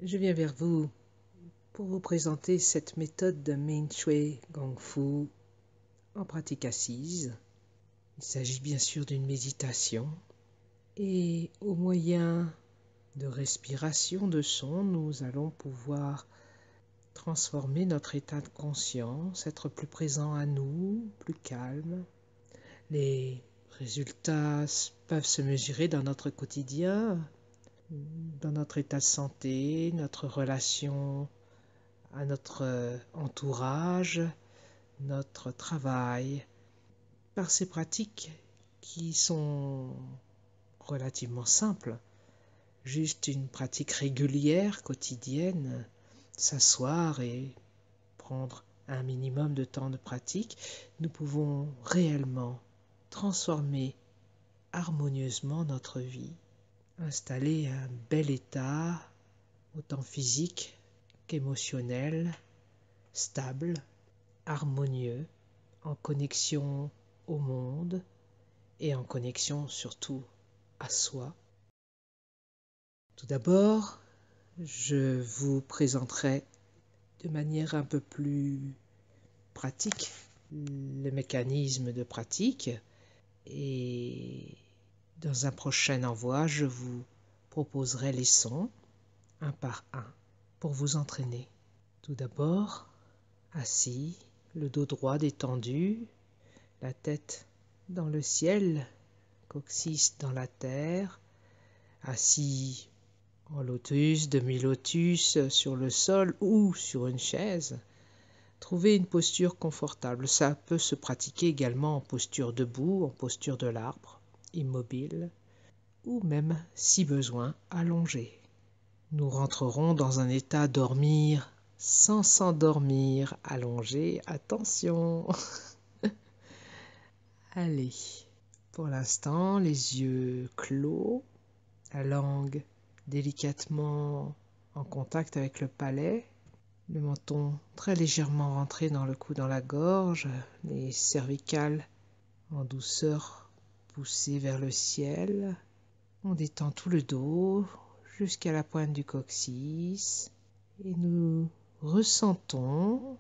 Je viens vers vous pour vous présenter cette méthode de Ming Shui Gong Fu en pratique assise. Il s'agit bien sûr d'une méditation et au moyen de respiration de son, nous allons pouvoir transformer notre état de conscience, être plus présent à nous, plus calme. Les résultats peuvent se mesurer dans notre quotidien, dans notre état de santé, notre relation à notre entourage, notre travail, par ces pratiques qui sont relativement simples. Juste une pratique régulière, quotidienne, s'asseoir et prendre un minimum de temps de pratique, nous pouvons réellement transformer harmonieusement notre vie, installer un bel état, autant physique qu'émotionnel, stable, harmonieux, en connexion au monde et en connexion surtout à soi. Tout d'abord, je vous présenterai de manière un peu plus pratique le mécanisme de pratique et dans un prochain envoi, je vous proposerai les sons un par un pour vous entraîner. Tout d'abord, assis, le dos droit détendu, la tête dans le ciel, coccyx dans la terre, assis en lotus, demi-lotus, sur le sol ou sur une chaise. Trouvez une posture confortable. Ça peut se pratiquer également en posture debout, en posture de l'arbre, immobile, ou même, si besoin, allongé. Nous rentrerons dans un état dormir sans s'endormir, allongé. Attention! Allez, pour l'instant, les yeux clos, la langue délicatement en contact avec le palais, le menton très légèrement rentré dans le cou, dans la gorge, les cervicales en douceur poussées vers le ciel. On détend tout le dos jusqu'à la pointe du coccyx et nous ressentons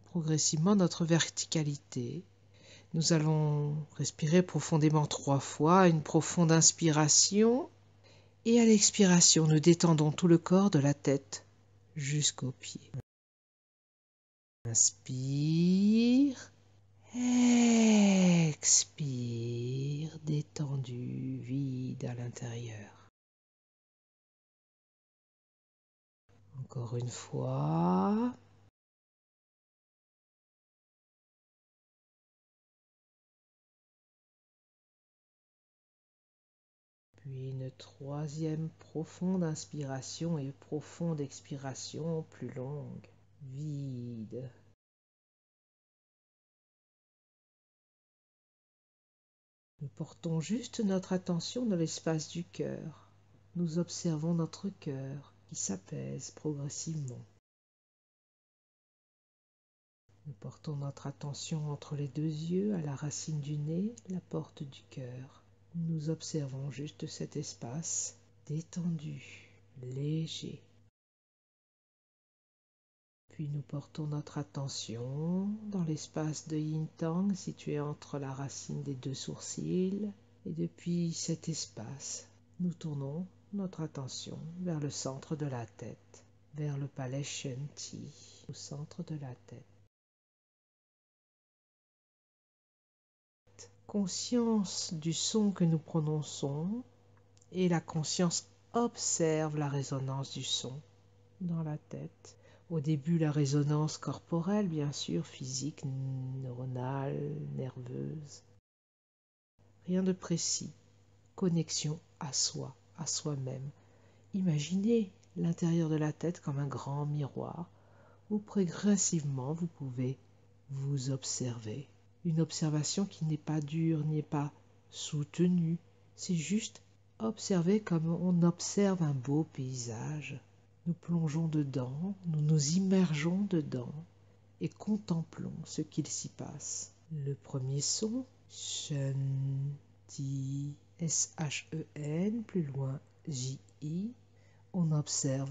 progressivement notre verticalité. Nous allons respirer profondément 3 fois, une profonde inspiration et à l'expiration, nous détendons tout le corps de la tête jusqu'aux pieds. Inspire, expire, détendu, vide à l'intérieur. Encore une fois. Puis une troisième profonde inspiration et profonde expiration plus longue. Vide. Nous portons juste notre attention dans l'espace du cœur. Nous observons notre cœur qui s'apaise progressivement. Nous portons notre attention entre les 2 yeux, à la racine du nez, la porte du cœur. Nous observons juste cet espace détendu, léger. Puis nous portons notre attention dans l'espace de Yin Tang situé entre la racine des 2 sourcils. Et depuis cet espace, nous tournons notre attention vers le centre de la tête, vers le palais Shen Ti, au centre de la tête. Conscience du son que nous prononçons et la conscience observe la résonance du son dans la tête. Au début, la résonance corporelle, bien sûr, physique, neuronale, nerveuse. Rien de précis. Connexion à soi, à soi-même. Imaginez l'intérieur de la tête comme un grand miroir où progressivement vous pouvez vous observer. Une observation qui n'est pas dure, n'est pas soutenue. C'est juste observer comme on observe un beau paysage. Nous plongeons dedans, nous nous immergeons dedans et contemplons ce qu'il s'y passe. Le premier son, Shen, Ti, S-H-E-N, plus loin J-I, on observe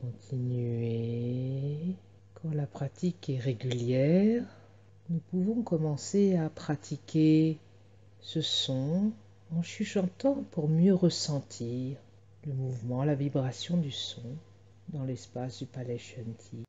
Continuez. Quand la pratique est régulière, nous pouvons commencer à pratiquer ce son en chuchotant pour mieux ressentir le mouvement, la vibration du son dans l'espace du palais Shanti.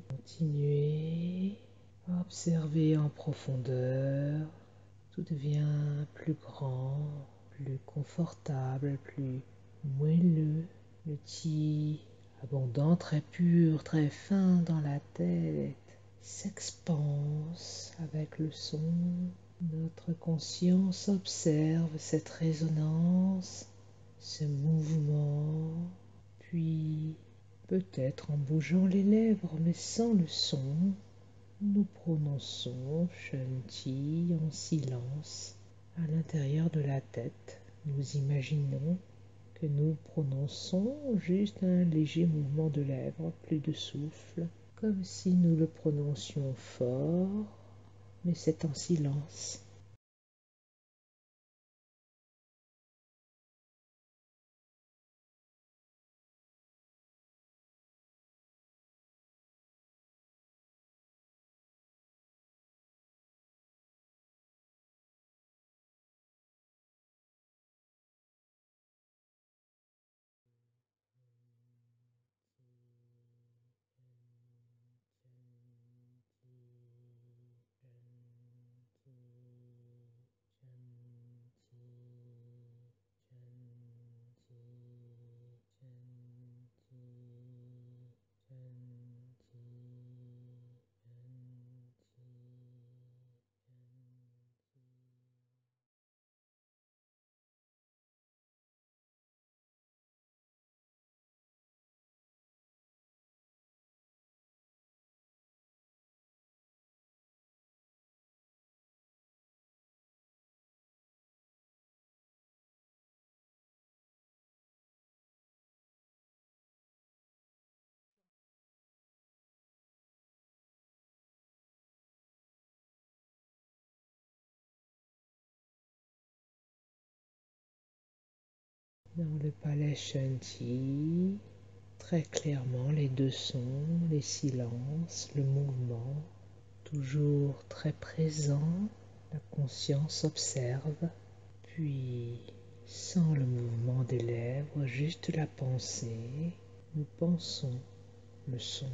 Continuez à observer en profondeur. Tout devient plus grand, plus confortable, plus moelleux. Le chi abondant, très pur, très fin dans la tête s'expanse avec le son. Notre conscience observe cette résonance, ce mouvement, puis peut-être en bougeant les lèvres mais sans le son, nous prononçons Shanti en silence à l'intérieur de la tête. Nous imaginons que nous prononçons juste un léger mouvement de lèvres, plus de souffle, comme si nous le prononcions fort, mais c'est en silence. Dans le palais Shanti, très clairement les deux sons, les silences, le mouvement, toujours très présent, la conscience observe, puis sans le mouvement des lèvres, juste la pensée, nous pensons le son.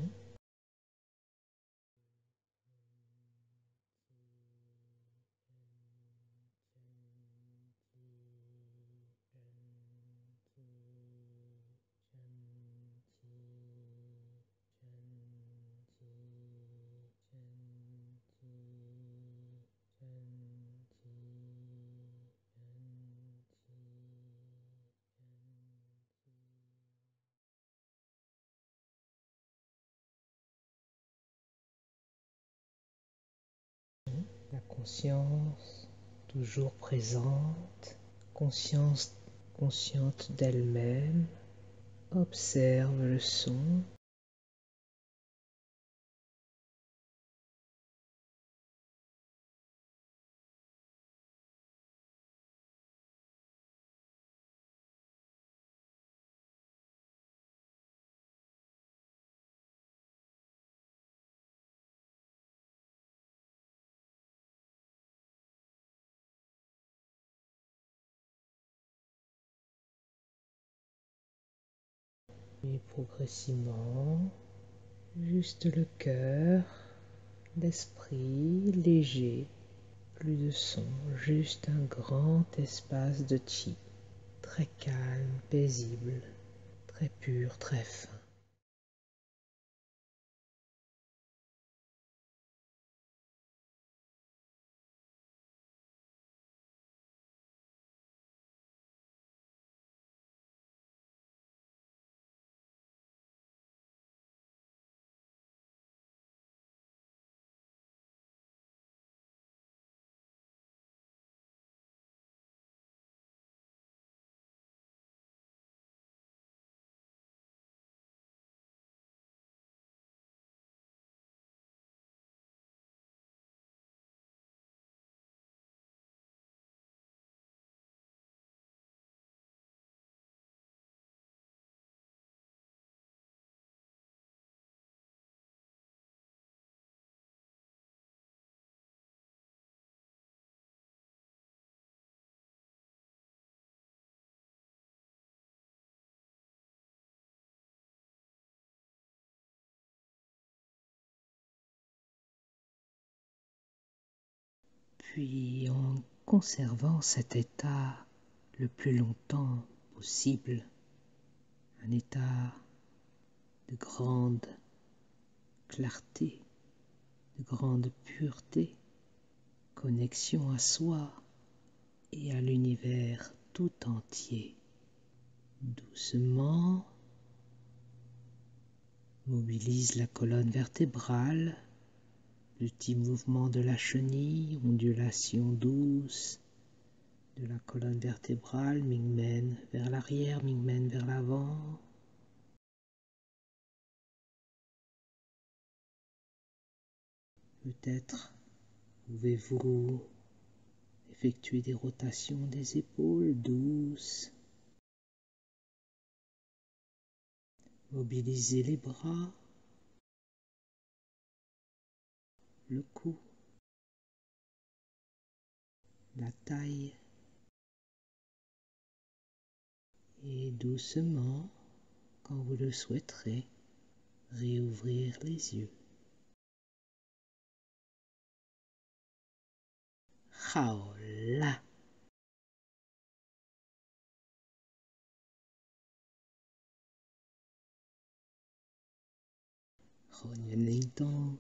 La conscience toujours présente, consciente d'elle-même, observe le son. Et progressivement, juste le cœur, l'esprit léger, plus de son, juste un grand espace de chi, très calme, paisible, très pur, très fin. Puis en conservant cet état le plus longtemps possible, un état de grande clarté, de grande pureté, connexion à soi et à l'univers tout entier. Doucement, mobilise la colonne vertébrale, petit mouvement de la chenille, ondulation douce de la colonne vertébrale, Mingmen vers l'arrière, Mingmen vers l'avant. Peut-être pouvez-vous effectuer des rotations des épaules douces. Mobilisez les bras, le cou, la taille et doucement, quand vous le souhaiterez, réouvrir les yeux. Haola. Hon Yen Ling Tong.